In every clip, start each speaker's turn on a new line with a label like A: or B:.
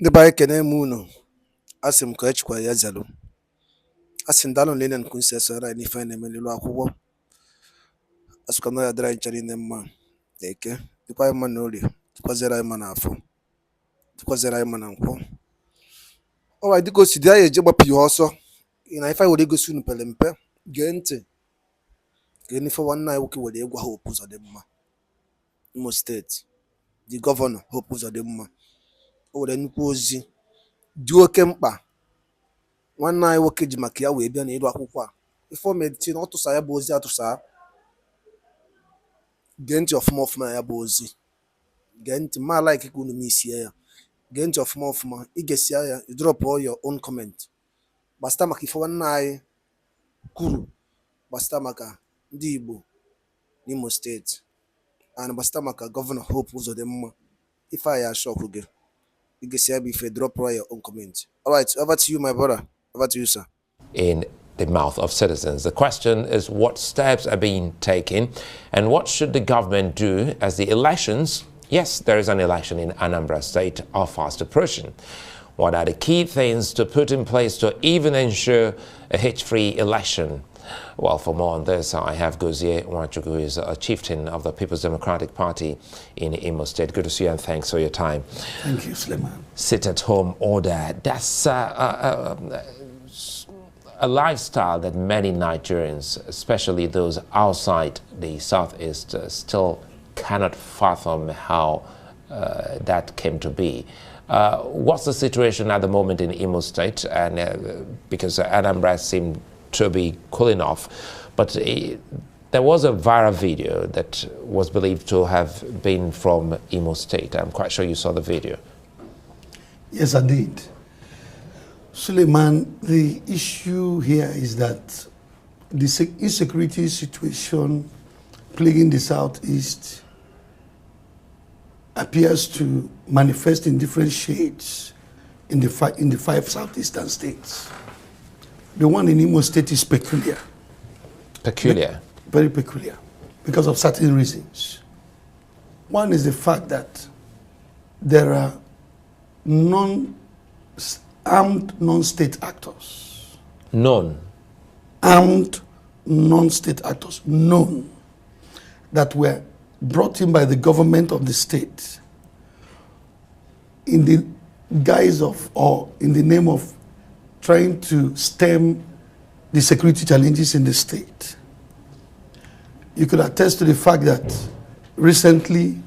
A: Ndị be anyị kene m unu, asị m ka echikwa ya zelu. Asị ndalụ nile nkunsi esara anyị n'ife anyị na-eme n'ilu akwụkwọ. Asụka na ya dịrị anyị nchara ine mma na eke, dịkwa anyị mma na orie, dịkwazịrị anyị mma na afọ, dịkwazịrị anyị mma na nkwọ. Ọwa dịka o si dị anyị eje gbapụ ya ọsọ, ị na ife anyị were egosi unu pere mpe, gee ntị ka n'ife nwanne anyị nwoke were egwa Hope Uzodinma, Imo steeti, the gọvanọ Hope Uzodinma. O were nnukwu ozi dị oke mkpa nwanne anyị nwoke ji maka ya wee bịa n'ịrụ akwụkwọ a. Ife o mediti na ọ tụsa ya bụ ozi atụsa. Gee ntị ọfụma ọfụma ya bụ ozi, gee ntị ma like ka unu n'isie ya, gee ntị ọfụma ọfụma, ị ga-esia ya, you drop all your own comment gbasịta maka ife nwanne anyị kwuru, gbasịta maka ndị Igbo n'Imo steeti, and gbasịta maka gọvanọ Hope Uzodinma. Ife a ya shock gị, you can say if you drop your own comment. All right, over to you, my brother. Over to you, sir.
B: In the mouth of citizens. The question is, what steps are being taken and what should the government do as the elections, yes, there is an election in Anambra State, are fast approaching? What are the key things to put in place to even ensure a hitch-free election? Well, for more on this, I have Gozie Nwachukwu, who is a chieftain of the People's Democratic Party in Imo State. Good to see you and thanks for your time.
C: Thank you, Suleiman.
B: Sit-at-home order. That's a lifestyle that many Nigerians, especially those outside the Southeast, still cannot fathom how that came to be. What's the situation at the moment in Imo State? And because Anambra seemed to be cooling off, but there was a viral video that was believed to have been from Imo State. I'm quite sure you saw the video.
C: Yes, I did. Suleiman, the issue here is that the insecurity situation plaguing the Southeast appears to manifest in different shades in the five Southeastern states. The one in Imo State is peculiar.
B: Peculiar?
C: Very peculiar, because of certain reasons. One is the fact that there are armed non-state actors. Armed non-state actors, known, that were brought in by the government of the state in the guise of, or in the name of, trying to stem the security challenges in the state. You could attest to the fact that recently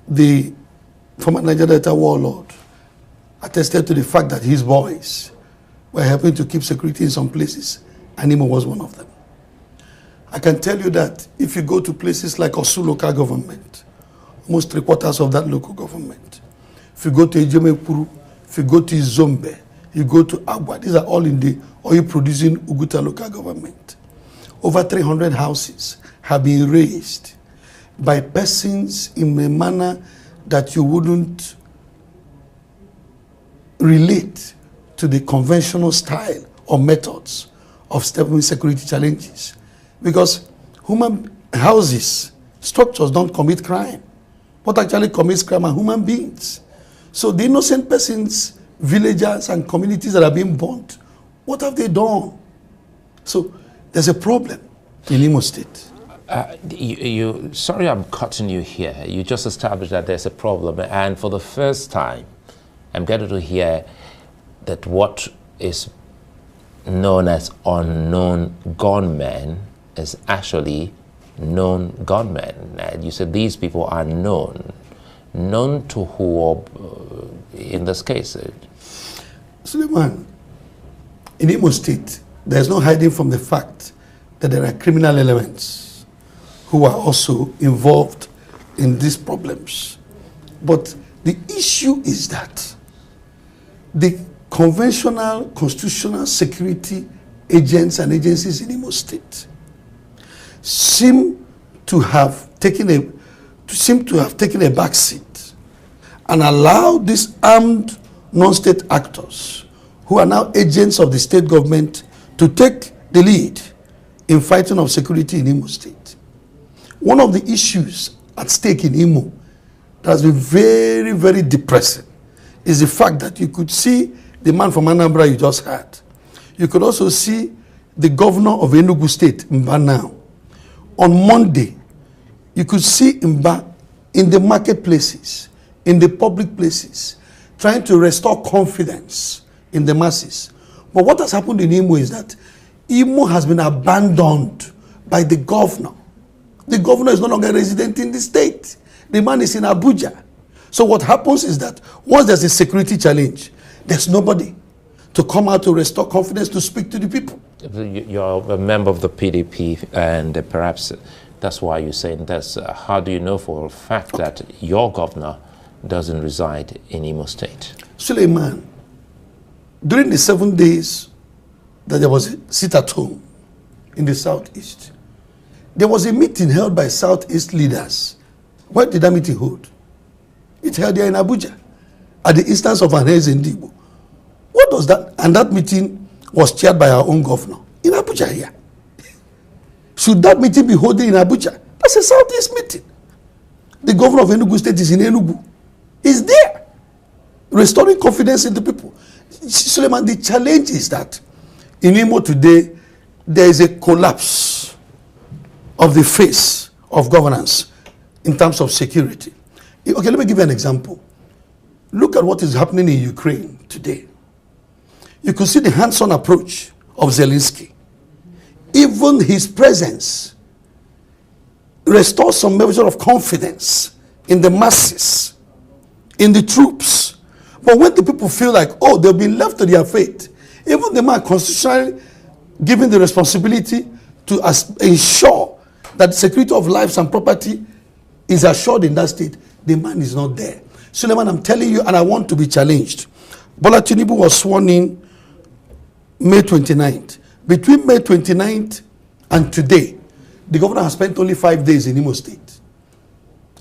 C: the former Niger Delta warlord attested to the fact that his boys were helping to keep security in some places, and Imo was one of them. I can tell you that if you go to places like Osu local government, almost 3/4 of that local government, if you go to Ejemekuru, if you go to Izombe, you go to Agwa, these are all in the oil-producing Uguta local government. Over 300 houses have been raised by persons in a manner that you wouldn't relate to the conventional style or methods of stemming security challenges. Because human houses, structures don't commit crime. What actually commits crime are human beings. So the innocent persons, villagers and communities that are being burnt, what have they done? So there's a problem in Imo State.
B: Sorry I'm cutting you here. You just established that there's a problem, and for the first time I'm getting to hear that what is known as unknown gunmen is actually known gunmen. And you said these people are known. Known to who in this case?
C: Suleiman, in Imo State, there's no hiding from the fact that there are criminal elements who are also involved in these problems. But the issue is that the conventional constitutional security agents and agencies in Imo State seem to have taken a back seat and allowed these armed non-state actors, who are now agents of the state government, to take the lead in fighting of security in Imo State. One of the issues at stake in Imo that has been very, very depressing is the fact that you could see the man from Anambra you just had. You could also see the governor of Enugu State, Mba now. On Monday, you could see Mba in the marketplaces, in the public places, trying to restore confidence in the masses. But what has happened in Imo is that Imo has been abandoned by the governor. The governor is no longer a resident in the state. The man is in Abuja. So what happens is that once there's a security challenge, there's nobody to come out to restore confidence, to speak to the people.
B: You're a member of the PDP, and perhaps that's why you're saying this. How do you know for a fact that your governor doesn't reside in Imo State?
C: Suleiman, during the 7 days that there was a sit-at-home in the Southeast, there was a meeting held by Southeast leaders. Where did that meeting hold? It held there in Abuja, at the instance of Unveils in Igbo. What does that? And that meeting was chaired by our own governor in Abuja here. Should that meeting be held in Abuja? That's a Southeast meeting. The governor of Enugu State is in Enugu. He's there, restoring confidence in the people. Suleiman, the challenge is that in Imo today, there is a collapse of the face of governance in terms of security. Okay, let me give you an example. Look at what is happening in Ukraine today. You can see the hands-on approach of Zelensky. Even his presence restores some measure of confidence in the masses, in the troops. But when the people feel like, oh, they've been left to their fate, even the man constitutionally given the responsibility to ensure that the security of lives and property is assured in that state, the man is not there. Suleiman, I'm telling you, and I want to be challenged. Bola Tinubu was sworn in May 29th. Between May 29th and today, the governor has spent only 5 days in Imo State.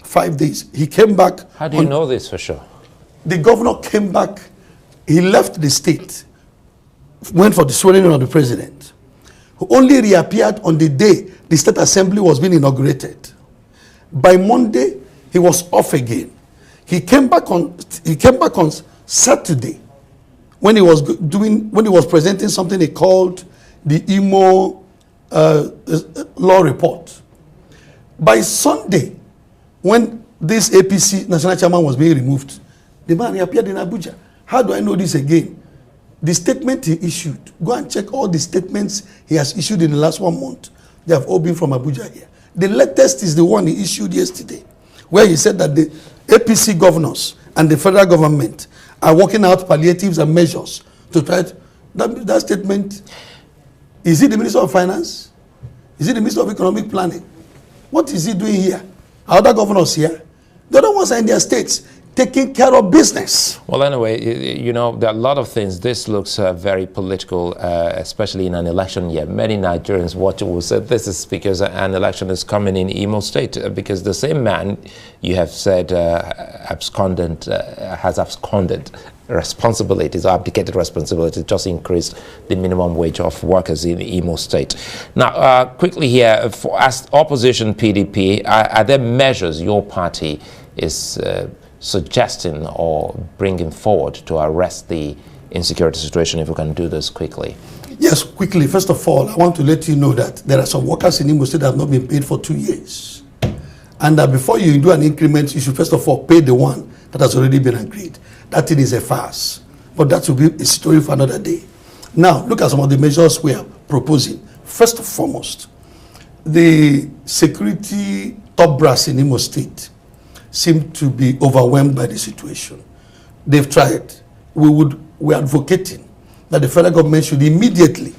C: 5 days. He came back.
B: How do you know this for sure?
C: The governor came back. He left the state, went for the swearing in of the president, who only reappeared on the day the state assembly was being inaugurated. By Monday, he was off again. He came back on Saturday when he was presenting something he called the Imo law report. By Sunday, when this APC national chairman was being removed, the man reappeared in Abuja. How do I know this again? The statement he issued, go and check all the statements he has issued in the last 1 month. They have all been from Abuja here. The latest is the one he issued yesterday, where he said that the APC governors and the federal government are working out palliatives and measures to try to, that statement, is it the Minister of Finance? Is it the Minister of Economic Planning? What is he doing here? Are other governors here? The other ones are in their states, taking care of business.
B: Well, anyway, you know, there are a lot of things. This looks very political, especially in an election year. Many Nigerians watching will say this is because an election is coming in Imo State, because the same man you have said has absconded responsibilities, abdicated responsibilities, just increased the minimum wage of workers in Imo State. Now, quickly here, as opposition PDP, are there measures your party is suggesting or bringing forward to arrest the insecurity situation, if we can do this quickly?
C: Yes, quickly. First of all, I want to let you know that there are some workers in Imo State that have not been paid for 2 years. And that before you do an increment, you should first of all pay the one that has already been agreed. That thing is a farce. But that will be a story for another day. Now, look at some of the measures we are proposing. First and foremost, the security top brass in Imo State seem to be overwhelmed by the situation. They've tried. We're advocating that the federal government should immediately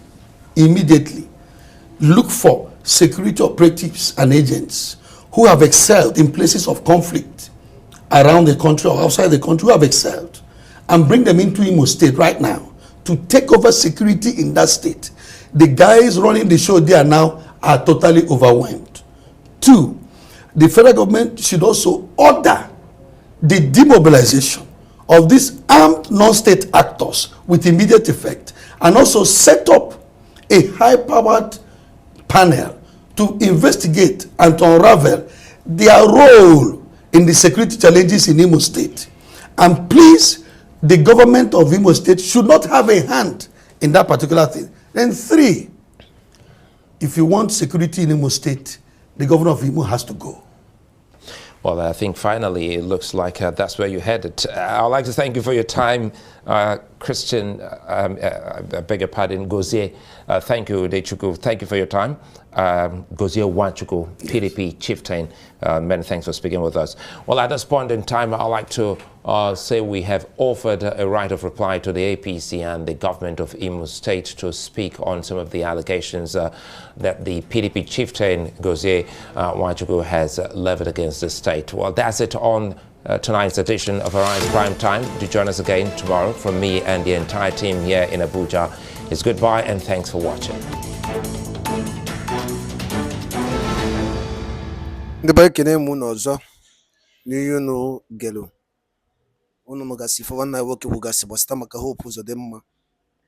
C: look for security operatives and agents who have excelled in places of conflict around the country or outside the country, who have excelled, and bring them into Imo State right now to take over security in that state. The guys running the show there now are totally overwhelmed. 2, the federal government should also order the demobilization of these armed non-state actors with immediate effect, and also set up a high-powered panel to investigate and to unravel their role in the security challenges in Imo State. And please the government of Imo State should not have a hand in that particular thing. Then 3, if you want security in Imo State, the governor of Imo has to go.
B: Well, I think finally it looks like that's where you headed. I'd like to thank you for your time, Christian, I beg your pardon, Gozie. Thank you, Dechuku. Thank you for your time. Gozie Wanchuku, PDP chieftain, many thanks for speaking with us. Well, at this point in time, I'd like to say we have offered a right of reply to the APC and the government of Imo State to speak on some of the allegations that the PDP chieftain, Gozie Wanchuku, has leveled against the state. Well, that's it on tonight's edition of Arise Prime Time. Do join us again tomorrow. From me and the entire team here in Abuja, it's goodbye and thanks for watching.
A: ndị be ekene mụ n'ọzọ n'ihe unu gelu unu mụgasị ife nwanne anyị nwoke kwugasị gbasịta maka Hope Uzodinma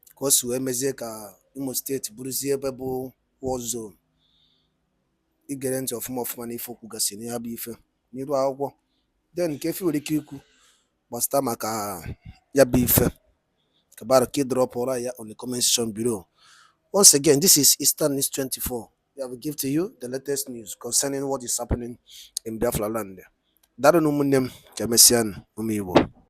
A: ka o si wee mezie ka Imo steeti bụrụzie ebe bụ war zone. Igere ntị ọfụma n'ife okwugasị n'ihe bụ ife n'iru akwụkwọ then nke efe nwere ike ikwu gbasịta maka ya bụ ife ka bara ka drop ọra ya on the comment section below. Once again, this is Eastern News 24. We have give to you the latest news concerning what is happening in Biafra land. That no munem kemesian umiwo.